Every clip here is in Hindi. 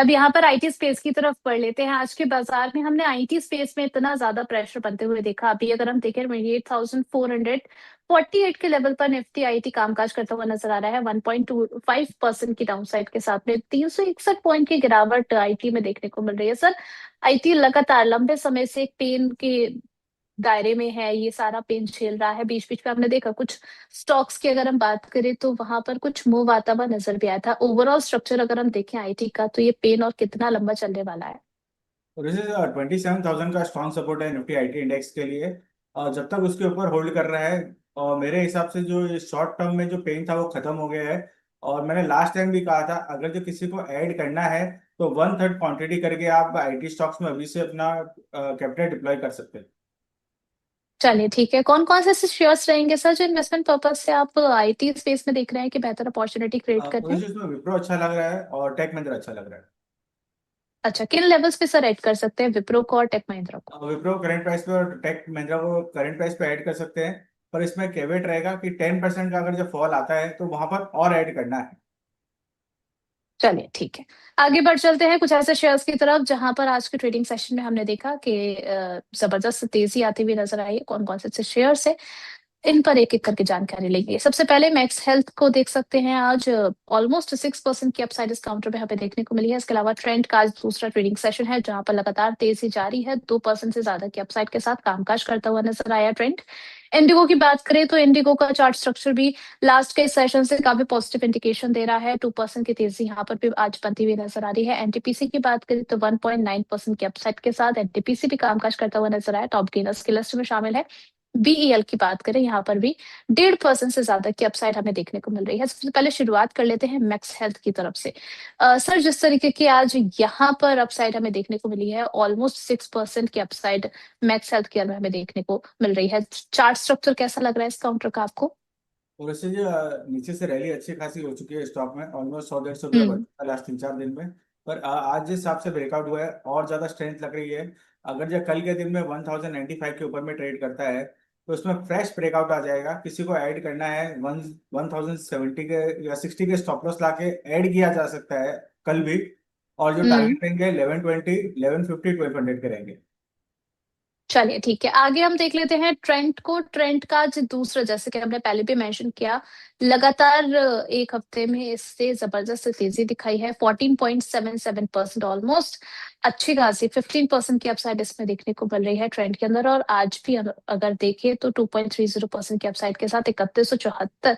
अब यहाँ पर आईटी स्पेस की तरफ पढ़ लेते हैं। आज के बाजार में हमने आईटी स्पेस में इतना ज्यादा प्रेशर बनते हुए देखा। अभी अगर हम देखें 28,448 के लेवल पर निफ्टी आईटी कामकाज करता हुआ नजर आ रहा है 1.25% की डाउनसाइड के साथ में। 361 पॉइंट की गिरावट आईटी में देखने को मिल रही है। सर, आईटी लगातार लंबे समय से एक पेन के दायरे में है, ये सारा पेन झेल रहा है। बीच बीच में आपने देखा कुछ स्टॉक्स की अगर हम बात करें तो वहां पर कुछ मूव आता हुआ नजर भी आया था। ओवरऑल स्ट्रक्चर अगर हम देखें आईटी का, तो ये पेन और कितना लंबा चलने वाला है? तो दिस इज 27,000 का स्ट्रॉन्ग सपोर्ट है निफ्टी आईटी इंडेक्स के लिए। और जब तक उसके ऊपर होल्ड कर रहा है, और मेरे हिसाब से जो शॉर्ट टर्म में जो पेन था वो खत्म हो गया है। और मैंने लास्ट टाइम भी कहा था, अगर जो किसी को ऐड करना है तो वन थर्ड क्वांटिटी करके आप आईटी स्टॉक्स में अभी से अपना कैपिटल डिप्लॉय कर सकते हैं। चलिए ठीक है। कौन कौन से ऐसे शेयर्स रहेंगे सर जो इन्वेस्टमेंट पर्पज से आप आईटी स्पेस में देख रहे हैं कि बेहतर अपॉर्चुनिटी क्रिएट कर रहे मुझे हैं? इसमें विप्रो अच्छा लग रहा है और टेक महिंद्रा अच्छा लग रहा है। अच्छा, किन लेवल्स पे सर ऐड कर सकते हैं विप्रो को और टेक महिंद्रा को? विप्रो करंट प्राइस पे और टेक महिंद्रा को करंट प्राइस पे ऐड कर सकते हैं। पर इसमें कैवेट रहेगा कि 10% का अगर जब फॉल आता है तो वहां पर और ऐड करना है। चलिए ठीक है। आगे बढ़ चलते हैं कुछ ऐसे शेयर्स की तरफ जहां पर आज के ट्रेडिंग सेशन में हमने देखा कि जबरदस्त तेजी आती हुई नजर आई है। कौन कौन से ऐसे शेयर्स है, इन पर एक एक करके जानकारी लेंगे। सबसे पहले मैक्स हेल्थ को देख सकते हैं। आज ऑलमोस्ट 6% की अपसाइड इस काउंटर पे हमें देखने को मिली है। इसके अलावा ट्रेंड का आज दूसरा ट्रेडिंग सेशन है जहां पर लगातार तेजी जारी है। 2% से ज्यादा की अपसाइड के साथ कामकाज करता हुआ नजर आया ट्रेंड। इंडिगो की बात करें तो इंडिगो का चार्ट स्ट्रक्चर भी लास्ट के सेशन से काफी पॉजिटिव इंडिकेशन दे रहा है। 2% की तेजी यहाँ पर भी आज बनती हुई नजर आ रही है। एनटीपीसी की बात करें तो 1.9% की अपसाइड के साथ एनटीपीसी भी कामकाज करता हुआ नजर आया, टॉप गेनर्स की लिस्ट में शामिल है। बीईएल की बात करें, यहाँ पर भी 1.5% से ज्यादा की अपसाइड हमें देखने को मिल रही है। सबसे पहले शुरुआत कर लेते हैं मैक्स हेल्थ की तरफ से। सर, जिस तरीके की आज यहाँ पर अपसाइड हमें देखने को मिली है, ऑलमोस्ट 6% की अपसाइड मैक्स हेल्थ के अंदर हमें देखने को मिल रही है। चार्ट स्ट्रक्चर कैसा लग रहा है इस काउंटर का आपको? और वैसे जो नीचे से रैली अच्छी खासी हो चुकी है स्टॉक में, ऑलमोस्ट 100-150 रुपया बढ़ हम्म। चुका है लास्ट 3-4 दिन में। पर आज जिस हिसाब से ब्रेकआउट हुआ है और ज्यादा स्ट्रेंथ लग रही है। अगर जो कल के दिन में 1095 के ऊपर में ट्रेड करता है तो उसमें फ्रेश ब्रेकआउट आ जाएगा। किसी को ऐड करना है 1070 के या 60 के स्टॉप लॉस लाके ऐड किया जा सकता है कल भी। और जो हम्म। टारगेट रहेंगे 1120, 1150, 1200 के रहेंगे। चलिए ठीक है। आगे हम देख लेते हैं ट्रेंड को। ट्रेंड का जो दूसरा, जैसे कि हमने पहले भी मेंशन किया, लगातार एक हफ्ते में इससे जबरदस्त तेजी दिखाई है। 14.77% ऑलमोस्ट अच्छी खासी 15% की अपसाइड इसमें देखने को मिल रही है ट्रेंड के अंदर। और आज भी अगर देखें तो 2.30% की अपसाइड के साथ 3174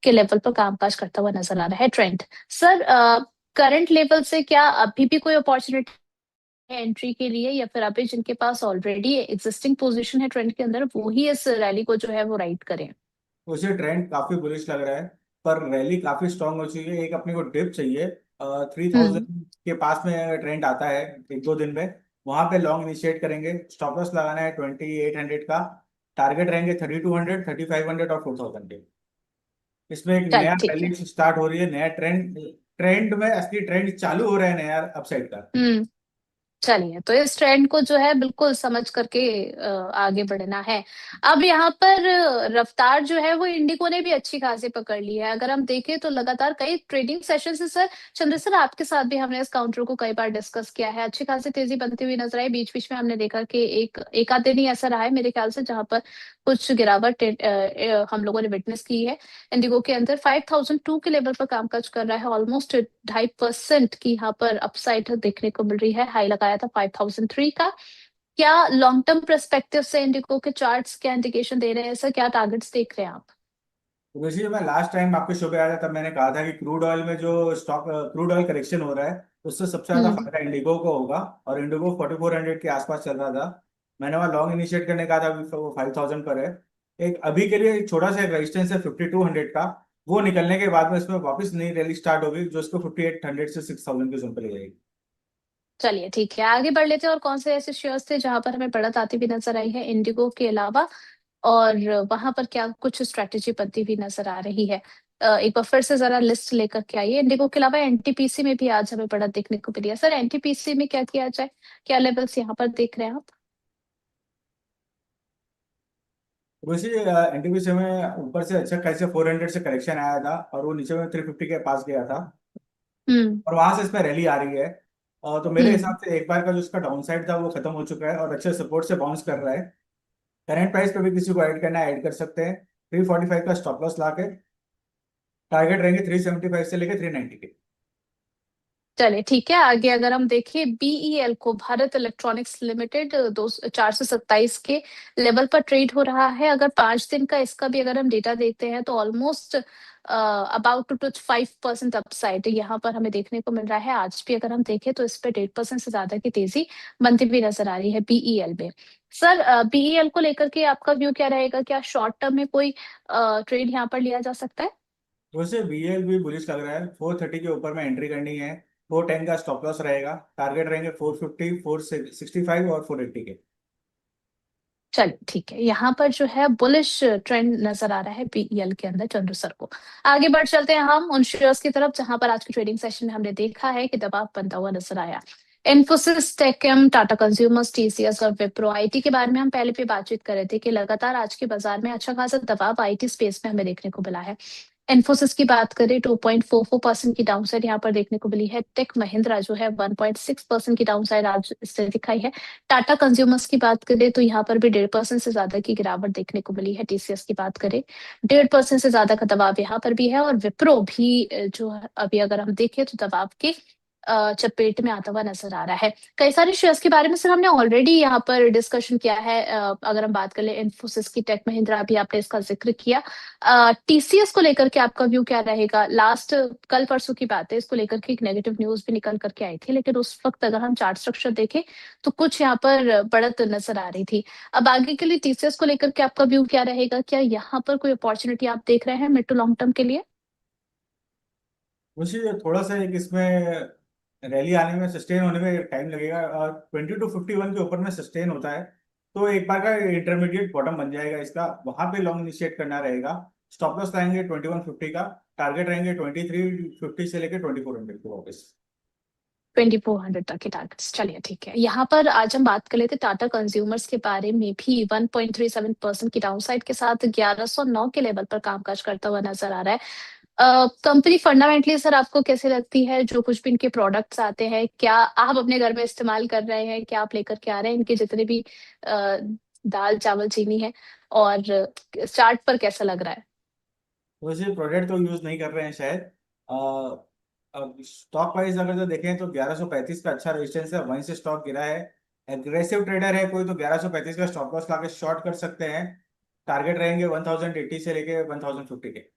के लेवल पर कामकाज करता हुआ नजर आ रहा है ट्रेंड। सर, करंट लेवल से क्या अभी भी कोई अपॉर्चुनिटी एंट्री के लिए, या फिर अभी जिनके पास ऑलरेडी एग्जिस्टिंग पोजीशन है ट्रेंड के अंदर वो ही इस रैली को जो है वो राइड करें? उसे ट्रेंड काफी बुलिश लग रहा है। पर रैली काफी स्ट्रांग हो चुकी है, एक अपने को डिप चाहिए। 3000 हम्म। के पास में ट्रेंड आता है 1-2 दिन में। वहां पे लॉन्ग इनिशिएट करेंगे, स्टॉप लॉस लगाना है 2800 का। टारगेट रहेंगे 3200, 3500 और 4000 के। इसमें एक चलिए नया ठीक है। रैली स्टार्ट हो रही है, नया ट्रेंड। ट्रेंड में असली ट्रेंड चालू हो रहा है नया अपसाइड का। हम्म। चलिए, तो इस ट्रेंड को जो है बिल्कुल समझ करके आगे बढ़ना है। अब यहाँ पर रफ्तार जो है वो इंडिगो ने भी अच्छी खासी पकड़ ली है। अगर हम देखें तो लगातार कई ट्रेडिंग सेशन से सर, चंद्र सर आपके साथ भी हमने इस काउंटर को कई बार डिस्कस किया है। अच्छी खासी तेजी बनती हुई नजर आई। बीच बीच में हमने देखा कि एक आध दिन ही ऐसा रहा है मेरे ख्याल से जहां पर कुछ गिरावट हम लोगों ने विटनेस की है। इंडिगो के अंदर 5002 के लेवल पर कामकाज कर रहा है। ऑलमोस्ट 2.5% की यहाँ पर अपसाइड देखने को मिल रही है। हाई लगाया था 5003 का। क्या लॉन्ग टर्म परस्पेक्टिव से इंडिगो के चार्ट्स क्या इंडिकेशन दे रहे हैं सर? क्या टारगेट्स देख रहे हैं आप? तो वैसे मैं लास्ट टाइम आपके शो पे आया था, तब मैंने कहा था कि क्रूड ऑयल में जो स्टॉक क्रूड ऑयल करेक्शन हो रहा है उससे सबसे ज्यादा हम्म। फायदा इंडिगो को होगा। और इंडिगो 4400 के आसपास चल रहा था। मैंने वहाँ लॉन्ग इनिशिएट करने कहा था, अभी वो 5000 पर है। एक अभी के लिए एक छोटा सा रेजिस्टेंस है 5200 का। वो निकलने के बाद में इसमें वापस नई रैली स्टार्ट होगी जो इसको 5800 से 6000 के जोन पे ले जाएगी। चलिए ठीक है। आगे बढ़ लेते हैं। और कौन से ऐसे शेयर्स थे जहां पर हमें बढ़त आती भी नजर आई है इंडिगो के अलावा, और वहां पर क्या कुछ स्ट्रेटेजी बनती हुई नजर आ रही है? एक बार फिर से जरा लिस्ट लेकर के आइए। इंडिगो के अलावा एनटीपीसी में भी आज हमें बढ़त देखने को मिली है। सर, एनटीपीसी में क्या किया जाए? क्या लेवल्स यहाँ पर देख रहे हैं आप? वैसे एनटीपीसी में ऊपर से अच्छा खासा 400 से करेक्शन आया था और वो नीचे में 350 के पास गया था। हम्म। और वहां से इसमें रैली आ रही है। और तो मेरे हम्म। हिसाब से एक बार का जो उसका डाउन साइड था वो खत्म हो चुका है और अच्छे सपोर्ट से बाउंस कर रहा है। करंट प्राइस पे भी किसी को ऐड करना है ऐड कर सकते हैं। 345 का स्टॉप लॉस ला के टारगेट रहेंगे 375 से लेके 390 के। चलिए ठीक है, आगे अगर हम देखें बीईएल को, भारत इलेक्ट्रॉनिक्स लिमिटेड, दो 427 के लेवल पर ट्रेड हो रहा है। अगर 5 दिन का इसका भी अगर हम डेटा देखते हैं तो almost about to touch 5% upside यहाँ पर हमें देखने को मिल रहा है। आज भी अगर हम देखें तो इस पे 1.5% से ज्यादा की तेजी बनती हुई नजर आ रही है बीईएल में। सर, बीईएल को लेकर के आपका व्यू क्या रहेगा? क्या शॉर्ट टर्म में कोई ट्रेड यहाँ पर लिया जा सकता है? वैसे बीएल भी बुलिश लग रहा है। 430 के ऊपर में एंट्री करनी है। 410 का स्टॉप लॉस रहेगा। टारगेट रहेंगे 450, 465 और 480 के। चलिए ठीक है, यहाँ पर जो है बुलिश ट्रेंड नजर आ रहा है बीईएल के अंदर चंद्र सर को। आगे बढ़ चलते हैं हम उन शेयर्स की तरफ जहां पर आज की ट्रेडिंग सेशन में हमने देखा है कि दबाव बनता हुआ नजर आया। इन्फोसिस, टेकम, टाटा कंज्यूमर्स, टीसीएस और विप्रो। आईटी के बारे में हम पहले भी बातचीत कर रहे थे कि लगातार आज के बाजार में अच्छा खासा दबाव आईटी स्पेस में हमें देखने को मिला है। इन्फोसिस की बात करें 2.44% की डाउनसाइड यहाँ पर देखने को मिली है। टेक महिंद्रा जो है 1.6% की डाउनसाइड आज इससे दिखाई है। टाटा कंज्यूमर्स की बात करें तो यहाँ पर भी 1.5% से ज्यादा की गिरावट देखने को मिली है। टीसीएस की बात करें 1.5% से ज्यादा का दबाव यहाँ पर भी है। और विप्रो भी जो है अभी अगर हम देखें तो दबाव के चपेट में आता हुआ नजर आ रहा है। कई सारे शेयर्स के बारे में सर हमने ऑलरेडी यहाँ पर डिस्कशन किया है। अगर हम बात कर ले इन्फोसिस की, टेक महिंद्रा भी आपने इसका जिक्र किया। टीसीएस को लेकर के आपका व्यू क्या रहेगा? लास्ट कल परसों की बात है, इसको लेकर के एक नेगेटिव न्यूज भी निकल करके आई थी, लेकिन उस वक्त अगर हम चार्ट स्ट्रक्चर देखें तो कुछ यहाँ पर बढ़त नजर आ रही थी। अब आगे के लिए टीसीएस को लेकर के आपका व्यू क्या रहेगा? क्या यहाँ पर कोई अपॉर्चुनिटी आप देख रहे हैं मिड टू लॉन्ग टर्म के लिए? मुझे थोड़ा सा एक इसमें रैली आने में, सस्टेन होने में टाइम लगेगा। और 2251 के ऊपर में सस्टेन होता है तो एक बार का इंटरमीडिएट बॉटम बन जाएगा इसका, वहां पे लॉन्ग इनिशिएट करना रहेगा। स्टॉप लॉस लाएंगे 2150 का। टारगेट रहेंगे 2350 से लेके 2400 के वापस। 2400 तक के टारगेट्स। चलिए ठीक है, यहाँ पर आज हम बात कर लेते टाटा कंज्यूमर्स के बारे में भी। 1.37% की डाउनसाइड के साथ 1109 के लेवल पर कामकाज करता हुआ नजर आ रहा है। कंपनी फंडामेंटली सर आपको कैसे लगती है? जो कुछ भी इनके प्रोडक्ट्स आते हैं, क्या आप अपने घर में इस्तेमाल कर रहे हैं? क्या आप लेकर के आ रहे हैं इनके जितने भी अ, दाल चावल चीनी है? और चार्ट पर कैसा लग रहा है? वैसे प्रोडक्ट तो यूज नहीं कर रहे हैं शायद। अब स्टॉक प्राइस अगर जो देखें तो 1135 का अच्छा रेजिस्टेंस है, वहीं से स्टॉक गिरा है। एग्रेसिव ट्रेडर है कोई तो 1135 का स्टॉप लॉस लाके शॉर्ट कर सकते हैं। टारगेट रहेंगे 1080 से लेके 1050 के।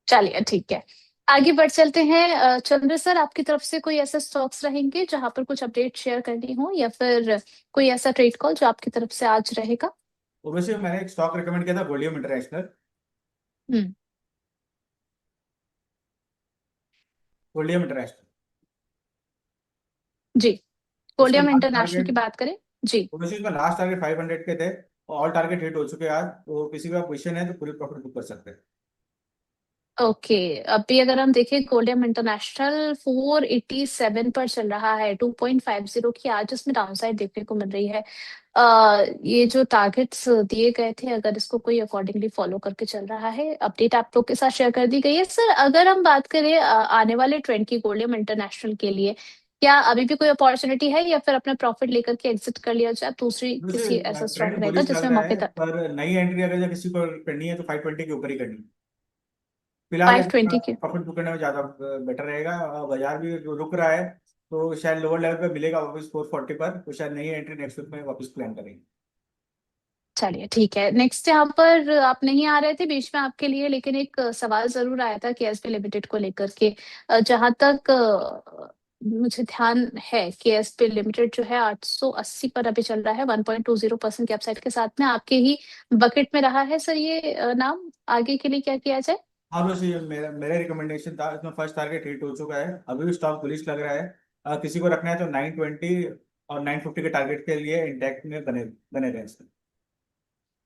चलिए ठीक है, आगे बढ़ चलते हैं। चंद्र सर, आपकी तरफ से कोई ऐसे स्टॉक्स रहेंगे जहां पर कुछ अपडेट शेयर करनी हो, या फिर कोई ऐसा ट्रेड कॉल जो आपकी तरफ से आज रहेगा? तो वैसे मैंने एक स्टॉक रिकमेंड किया था, Goldiam international. Hmm. Goldiam international. जी। उसका कोलियम लास्ट इंटरनेशनल की टारगेट, बात करें। जी। वैसे उसका लास्ट टारगेट 500 के थे और ऑल टारगेट हिट हो चुके हैं आज। तो किसी का पोजीशन है तो पूरी प्रॉफिट बुक कर सकते हैं। ओके, अभी अगर हम देखें कोलियम इंटरनेशनल 487 पर चल रहा है। 2.50 की आज इसमें डाउनसाइड देखने को मिल रही है। ये जो टारगेट्स दिए गए थे, अगर इसको कोई अकॉर्डिंगली फॉलो करके चल रहा है, अपडेट आप लोग के साथ शेयर कर दी गई है। सर, अगर हम बात करें आने वाले ट्रेंड की कोलियम इंटरनेशनल के लिए, क्या अभी भी कोई अपॉर्चुनिटी है या फिर अपना प्रॉफिट लेकर के एग्जिट कर लिया जाए? दूसरी वैसे किसी ऐसा स्टॉक ट्रेंड रहेगा बुलिश लग जिसमें रहा मौके है, तक? पर नई एंट्री अगर जो किसी को करनी है तो 520 के ऊपर ही करनी है। फिलहाल फाइव इसका ट्वेंटी के? प्रॉफिट बुक करने में ज्यादा बेटर रहेगा। बाजार भी रुक रहा है तो शायद लोअर लेवल पे मिलेगा वापस 440 पर, तो शायद नई एंट्री नेक्स्ट वीक में वापस प्लान करेंगे। चलिए ठीक है, नेक्स्ट यहाँ पर आप नहीं आ रहे थे बीच में आपके लिए, लेकिन एक सवाल जरूर आया था केएसपी लिमिटेड को लेकर के। जहां तक मुझे ध्यान है, केएसपी लिमिटेड जो है 880 पर अभी चल रहा है। 1.20% के अपसाइड के साथ में आपके ही बकेट में रहा है सर ये नाम। आगे के लिए क्या किया जाए? हाँ बस ये मेरा मेरा रिकमेंडेशन था। इसमें फर्स्ट टारगेट हिट हो चुका है, अभी भी स्टॉक बुलिश लग रहा है। किसी को रखना है तो 920 और 950 के टारगेट के लिए इंटैक्ट में बने बने रहे इसमें।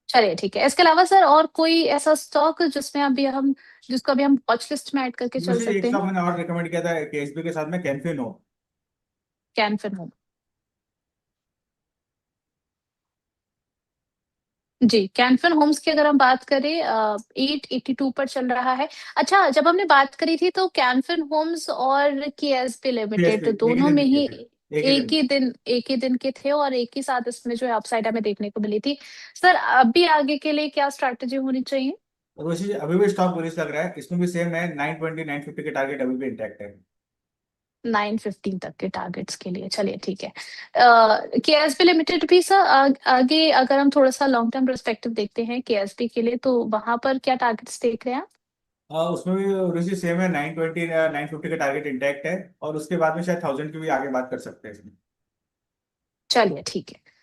चलिए ठीक है, इसके अलावा सर और कोई ऐसा स्टॉक जिसमें अभी हम जिसको अभी हम वॉच लिस्ट में ऐड करके चल मुझे एक सकते स्टॉक हैं? मैंने और रिकमेंड किया था केएसबी के साथ में, कैनफिन हो। कैन फिन होम। जी, कैनफिन होम्स की अगर हम बात करें 882 पर चल रहा है। अच्छा, जब हमने बात करी थी तो कैनफिन होम्स और केएसपी लिमिटेड पीएसपी एक ही दोनों दिन में दिखे ही थे, एक ही दिन। एक ही दिन के थे, और एक ही साथ इसमें जो है अपसाइड हमें देखने को मिली थी। सर, अभी आगे के लिए क्या स्ट्रैटेजी होनी चाहिए? और वैसे अभी भी स्टॉक बुलिश लग रहा है, इसमें भी सेम है, 920 950 के टारगेट अभी भी इंटैक्ट है। 915 तक के टारगेट्स के लिए, चलिए ठीक है। केएसबी लिमिटेड भी सर, आगे अगर हम थोड़ा सा लॉन्ग टर्म पर्सपेक्टिव देखते हैं केएसबी के लिए, तो वहां पर क्या टारगेट्स देख रहे हैं आप? उसमें भी ऋषि सेम है, 920 950 का टारगेट इंटैक्ट है, और उसके बाद में शायद 1000 की भी आगे बात कर सकते हैं इसमें। चलिए ठीक है।